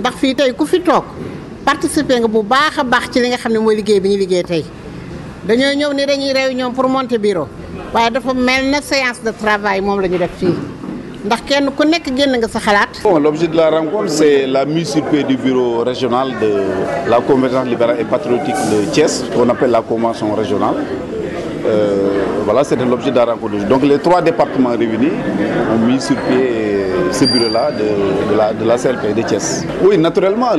ndax fii tey ku fi toog participer nga bu baax a baax ci li nga xam ne mooy liggéey bi ñu liggéey tey dañoo ñëw ni dañuy réunion pour monter bureau waaye dafa mel na séance de travail moom la ñu def fii ndax kenn ku nekk génn nga sa xalaat. Bon, l'objet de la rencontre, c'est la mise sur pied du bureau régional de la convergence libérale et patriotique de Thiès, qu'on appelle la convention régionale. Voilà, c'était l'objet de la rencontre. Donc les 3 départements réunis ont mis sur pied ce bureau-là de la CLP de Thiès. Oui, naturellement,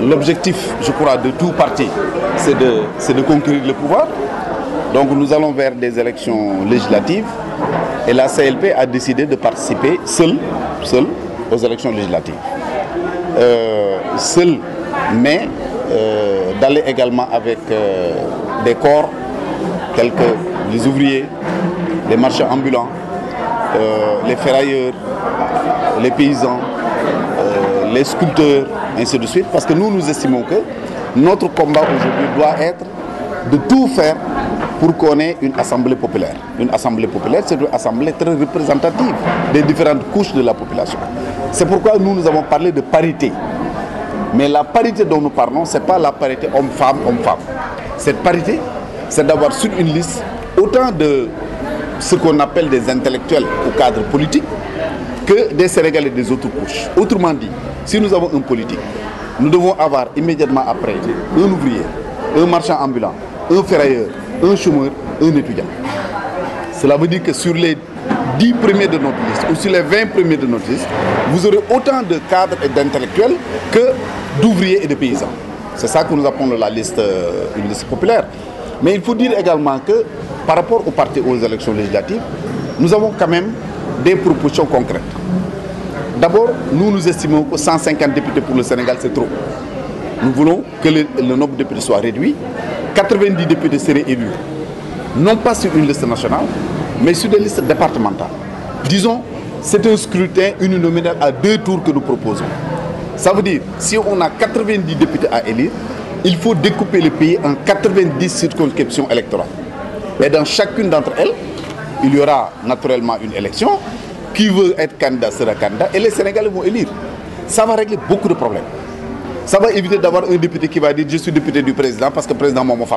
l'objectif, je crois, de tout parti, c'est de conquérir le pouvoir. Donc nous allons vers des élections législatives et la CLP a décidé de participer seule aux élections législatives. Seule, mais d'aller également avec des corps tels que les ouvriers, les marchands ambulants, les ferrailleurs, les paysans, les sculpteurs, ainsi de suite, parce que nous estimons que notre combat aujourd'hui doit être de tout faire pour qu'on ait une assemblée populaire. Une assemblée populaire, c'est une assemblée très représentative des différentes couches de la population. C'est pourquoi nous avons parlé de parité. Mais la parité dont nous parlons, ce n'est pas la parité homme-femme, homme-femme. Cette parité, c'est d'avoir sur une liste autant de ce qu'on appelle des intellectuels ou cadres politiques que des Sénégalais des autres couches. Autrement dit, si nous avons un politique, nous devons avoir immédiatement après un ouvrier, un marchand ambulant, un ferrailleur, un chômeur, un étudiant. Cela veut dire que sur les 10 premiers de notre liste ou sur les 20 premiers de notre liste, vous aurez autant de cadres et d'intellectuels que d'ouvriers et de paysans. C'est ça que nous appelons la liste, une liste populaire. Mais il faut dire également que par rapport aux partis aux élections législatives, nous avons quand même des propositions concrètes. D'abord, nous estimons que 150 députés pour le Sénégal, c'est trop. Nous voulons que le nombre de députés soit réduit. 90 députés seraient élus, non pas sur une liste nationale, mais sur des listes départementales. Disons, c'est un scrutin uninominal à 2 tours que nous proposons. Ça veut dire, si on a 90 députés à élire, il faut découper le pays en 90 circonscriptions électorales. Et dans chacune d'entre elles, il y aura naturellement une élection. Qui veut être candidat sera candidat et les Sénégalais vont élire. Ça va régler beaucoup de problèmes. Ça va éviter d'avoir un député qui va dire je suis député du président parce que le président m'a fait.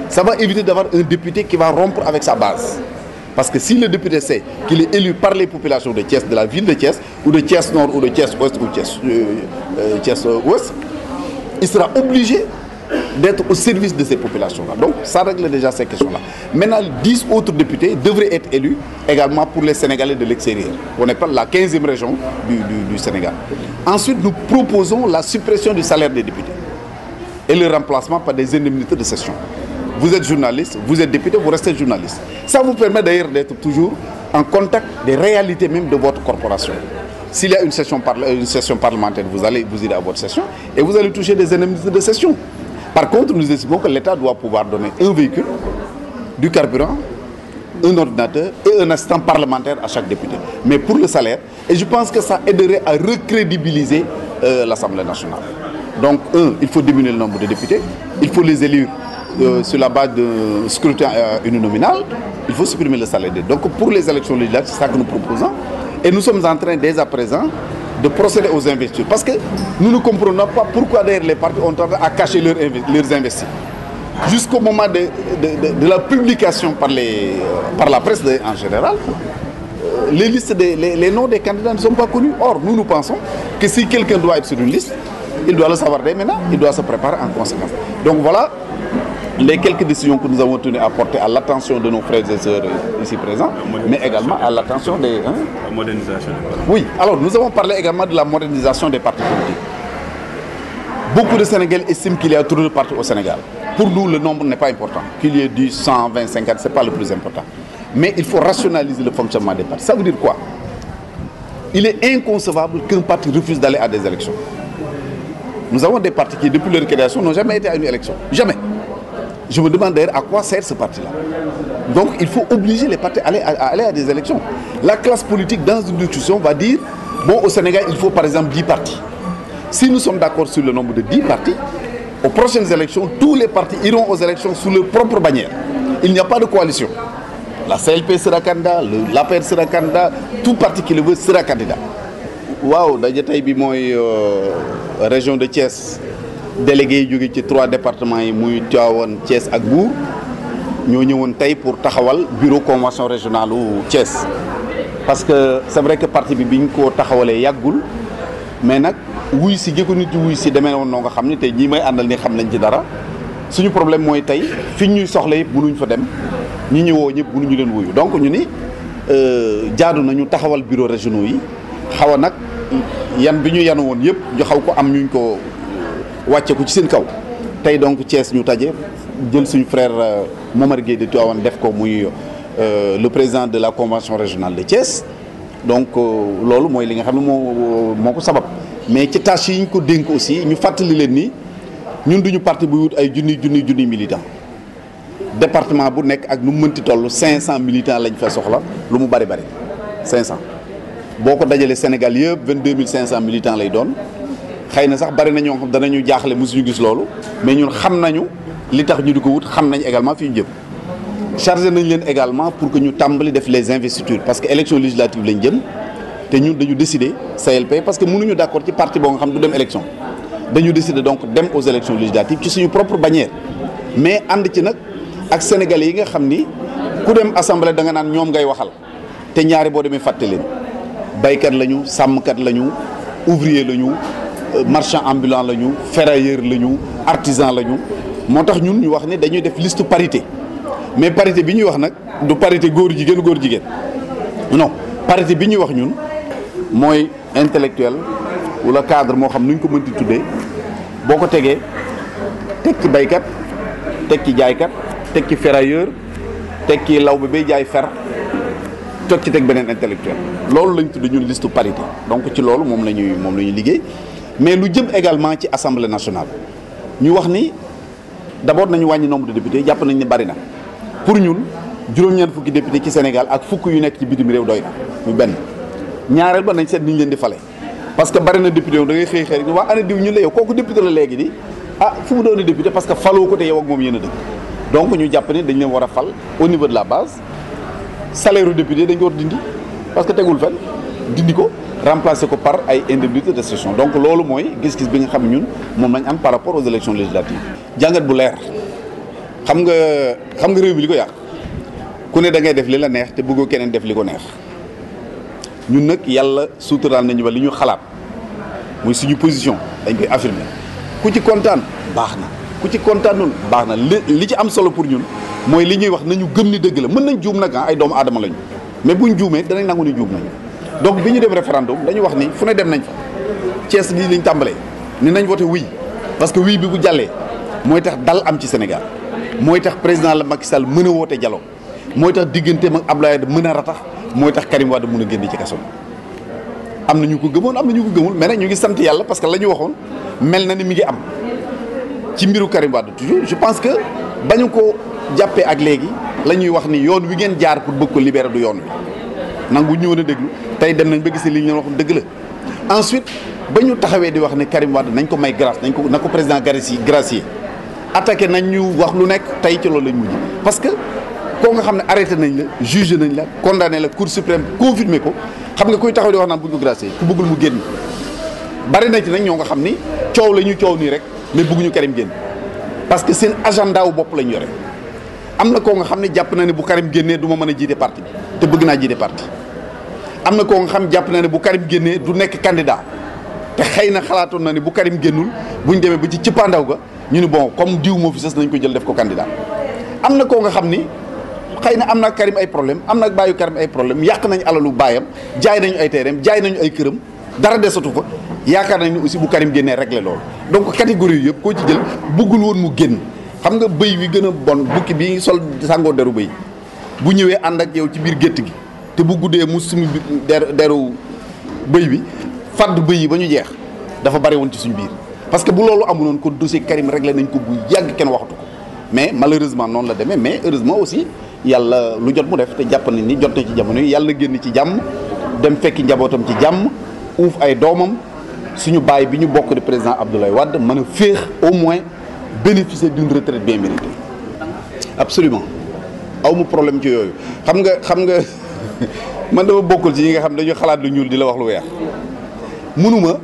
Ça va éviter d'avoir un député qui va rompre avec sa base. Parce que si le député sait qu'il est élu par les populations de Thiès, de la ville de Thiès, ou de Thiès Nord, ou de Thiès Ouest, ou Thiès Ouest, il sera obligé d'être au service de ces populations-là. Donc ça règle déjà ces questions-là. Maintenant, 10 autres députés devraient être élus également pour les Sénégalais de l'extérieur. On n'est pas la 15e région du Sénégal. Ensuite, nous proposons la suppression du salaire des députés et le remplacement par des indemnités de session. Vous êtes journaliste, vous êtes député, vous restez journaliste. Ça vous permet d'ailleurs d'être toujours en contact des réalités même de votre corporation. S'il y a une session parlementaire, vous irez à votre session et vous allez toucher des indemnités de session. Par contre, nous estimons que l'État doit pouvoir donner un véhicule, du carburant, un ordinateur et un assistant parlementaire à chaque député. Mais pour le salaire, et je pense que ça aiderait à recrédibiliser l'Assemblée nationale. Donc, il faut diminuer le nombre de députés, il faut les élire sur la base de scrutin uninominal, il faut supprimer le salaire. Donc, pour les élections législatives, c'est ça que nous proposons. Et nous sommes en train, dès à présent, de procéder aux investitures. Parce que nous ne comprenons pas pourquoi d'ailleurs les partis ont tendance à cacher leurs investis. Jusqu'au moment de la publication par la presse en général, les noms des candidats ne sont pas connus. Or, nous pensons que si quelqu'un doit être sur une liste, il doit le savoir dès maintenant, il doit se préparer en conséquence. Donc voilà les quelques décisions que nous avons tenu à porter à l'attention de nos frères et sœurs ici présents, mais également à l'attention des... La modernisation. Oui, alors nous avons parlé également de la modernisation des partis politiques. Beaucoup de Sénégalais estiment qu'il y a trop de partis au Sénégal. Pour nous, le nombre n'est pas important. Qu'il y ait 10, 100, 20, 50, ce n'est pas le plus important. Mais il faut rationaliser le fonctionnement des partis. Ça veut dire quoi? Il est inconcevable qu'un parti refuse d'aller à des élections. Nous avons des partis qui, depuis leur création, n'ont jamais été à une élection. Jamais. Je me demande d'ailleurs à quoi sert ce parti-là. Donc il faut obliger les partis à aller à des élections. La classe politique dans une discussion va dire, bon, au Sénégal, il faut par exemple 10 partis. Si nous sommes d'accord sur le nombre de 10 partis, aux prochaines élections, tous les partis iront aux élections sous leur propre bannière. Il n'y a pas de coalition. La CLP sera candidat, l'APR sera candidat, tout parti qui le veut sera candidat. waaw daje tey bi mooy région de Thiès délégué yi jóge ci 3 départements yi muy Tivaouane Thiès ak Mbour ñoo ñëwoon tey pour taxawal bureau convention régionale u Thiès parce que c'est vrai que parti bi biñ ko taxawalee yàggul mais nag wuy si gi ko nit ñi wuy si demee woon noo nga xam ne tey ñii may àndal ni xam nañ ci dara suñu problème mooy tey fi ñuy soxla yëpp mënuñ fa dem ñi ñu woo ñëpp mënuñu leen wuyu donc ñu ni jaadu nañu taxawal bureau régionaux yi xaw a nag yan bi ñu yanu woon yëpp ñu xaw ko am ñuñ ko wàcce ko ci seen kaw tey donc Thiès ñu taje jël suñu frère Momar Gueye de Tivaouane def ko muy le président de la convention régionale de Thiès donc loolu mooy li nga xam ne moo ko sabab mais ci tâche yi ñu ko dénk aussi ñu fàttali leen ni ñun duñu parti bu wut ay junniy militants département bu nekk ak nu mu mënti toll 500 militants lañ fa soxla lu mu bari 500 boo ko dajalee Sénégal yëpp 22500 militants lay doon xëy na sax bari na ñoo xam danañu jaaxle mosuñu gis loolu mais ñun xam nañu li tax ñu di ko wut xam nañ également fi ñu jëm chargé nañ leen également pour que ñu tàmbali def les investitures parce que élection législative lañ jëm te ñun dañu décider CLP parce que mënuñu d'accord ci parti boo nga xam du dem élection dañu décider donc dem aux élections législatives ci suñu propre bannière mais ànd ci nag ak sénégalais yi nga xam ni ku dem assemblée da nga naan ñoom ngay waxal te ñaari boo demee fàtte leen baykat lañu sàmmkat lañu ouvrier lañu marchand ambulant lañu ferrailleur lañu artisan lañu moo tax ñun ñu wax ne dañuy def liste parité mais parité bi ñuy wax nag du parité góor jigéen non parité bi ñuy wax ñun mooy intellectuel wala cadre moo xam nu ñu ko mënti tuddee boo ko tegee teg ci baykat teg ci jaaykat teg ci ferrailleur teg ci law bi bay jaay fer toog ci teg beneen intellectuel loolu lañ tudd ñun liste parité donc ci loolu moom la ñuy liggéey mais lu jëm également ci assemblée nationale ñu wax ni d'abord nañu wàññi nombre de députés jàpp nañ ne bari na pour ñun juróom-ñeent fukki député ci Sénégal ak fukk yu nekk ci bitim réew doy na muy benn ñaareel ba nañ seet ni ñu leen di fale parce que bari na député yow da ngay xëy rek waa ana diw ñu la yow kooku député la léegi di fu mu doon député parce que faloo ko te yow ak moom yéen a dëkk donc ñu jàpp ne dañ leen war a fal au niveau de la base salaire u député dañ ko war dindi parce que tegul fenn dindi ko remplacer ko par ay indemnité de session donc loolu mooy gis-gis bi nga xam ñun moom lañ am par rapport aux élections législatives jàngat bu leer xam nga réew bi li ko yàq ku ne da ngay def li la neex te bëggoo keneen def li ko neex ñun nag yàlla suuturaal nañu ba li ñu xalaat muy suñu position dañ koy affirmer ku ci kontaan baax na ku ci kontaanul baax na li ci am solo pour ñun mooy li ñuy wax nañu gëm ni dëgg la mën nañ juum nag ay doomu aadama lañu mais buñ juumee danañ nangu ni juum nañu donc bi ñu dem référendum dañu wax ni fu ne dem nañ fa Thiès lii lañ tàmbalee ni nañ voté oui parce que oui bi bu jàllee mooy tax dal am ci Sénégal mooy tax président la Macky Sall mën a woote dialogue mooy tax digganteem ak Abdoulaye Wade mën a ratax mooy tax Karim Wade mën a génn ci kaso am na ñu ko gëmoon am na ñu ko gëmul mais nag ñu ngi sant yàlla parce que la ñu waxoon mel na ni mi ngi am ci mbiru Karim Wade toujours je pense que bañu ko jàppee ak léegi la ñuy wax ni yoon wi ngeen jaar pour bëgg ko libérer du yoon wi nangu ñu woon a déglu tey dem nañ ba gis li ñu leen waxoon dëgg la ensuite ba ñu taxawee di wax ne Karim Wade nañ ko may grâce na ko président gracier attaqué nañ ñu wax lu nekk tey ci loolu lañ mujj parce que koo nga xam ne arrêté nañ la jugé nañ la condamné la cour suprême confirmé ko xam nga kuy taxaw di wax naan buñ ko gracier ku bëggul mu génn bari na ci nag ñoo nga xam ni coow la ñu coow nii rek mais bëgguñu Karim génn parce que seen agenda wu bopp lañ yore am na koo nga xam ne jàpp na ne bu Karim génnee du ma mën a jiite parti bi te bëgg naa jiite parti am na koo nga xam jàpp na ne bu Karim génnee du nekk candidat te xëy na xalaatoon na ne bu Karim génnul buñ demee ba ci cëppaandaw ga ñu ni bon comme diw moo fi sës nañ ko jël def ko candidat am na koo nga xam ni xëy na am na Karim ay problème am na bàyyu Karim ay problème yàq nañ alalu baayam jaay nañu ay terrain jaay nañu ay këram dara desatu fa yaakaar nañ ni aussi bu Karim génnee réglé loolu donc catégorie yu yëpp koo ci jël bëggul woon mu génn xam nga bëy wi gën a bon bukki bi sol sàngoo deru bëy bu ñëwee ànd ak yow ci biir gétt gi te bu guddee mu sumi deru bëy bi fàdd bëy yi ba ñu jeex dafa bari woon ci suñu biir parce que bu loolu amuloon kon dossier Karim réglé nañ ko bu yàgg kenn waxatu ko mais malheureusement noonu la demee mais heureusement aussi yàlla lu jot mu def te jàpp nañ ni jot na ci jamono yi yàlla na génn ci jàmm dem fekki njabootam ci jàmm uuf ay doomam suñu baay bi ñu bokk di président Abdoulaye Wade mën a féex au moins bénéficier d'une retraite bien méritée absolument awmu problème ci yooyu xam nga man dama bokkul ci ñi nga xam dañu xalaat lu ñuul di la wax lu weex mënuma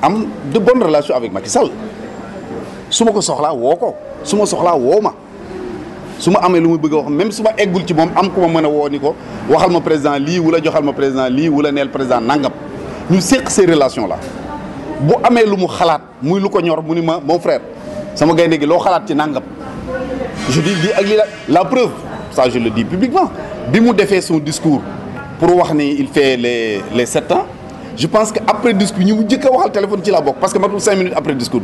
am de bonnes relations avec Macky Sall su ma ko soxlaa woo ko su ma soxlaa woo ma su ma amee lu muy bëgg a wax même su ma eggul ci moom am ku ma mën a woo ni ko waxal ma président lii wala joxal ma président lii wala neel président nangam ñu séq ces relations là bu amee lu mu xalaat muy lu ko ñor mu ni ma mon frère sama gaynde gi loo xalaat ci nangam je dis lii ak lii la preuve ça je le dis publiquement bi mu defee son discours pour wax ni il fait les 7 ans je pense que après discours ñu mu njëkk a waxal téléphone ci la bokk parce que matul 5 minutes après discours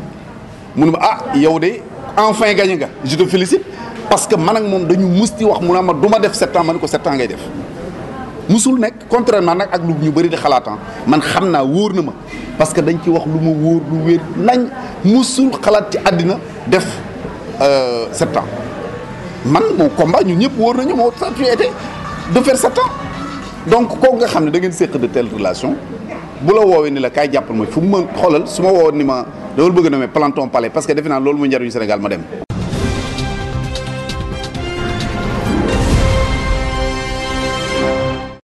bi mu ne ma ah yow de enfin gagné nga je te félicite parce que man ak moom dañu musti wax mu ne ma du ma def 7 ans ma ne ko 7 ans ngay def musul nekk contrairement nag ak lu ñu bëri di xalaatan man xam naa wóor na ma parce que dañ ci wax lu ma wóor lu wér nañ musul xalaat ci àddina def 7 ans man mon combat ñun ñëpp wóor nañu moo ça été de faire 7 ans donc kooku nga xam ne da ngeen séq de telles relations bu la woowee ni la kaay jàppal mooy fu mu ma xoolal su ma woowoon ni ma dama bëgg na mais planton palais parce que defe naa loolu mooy njariñu Sénégal ma dem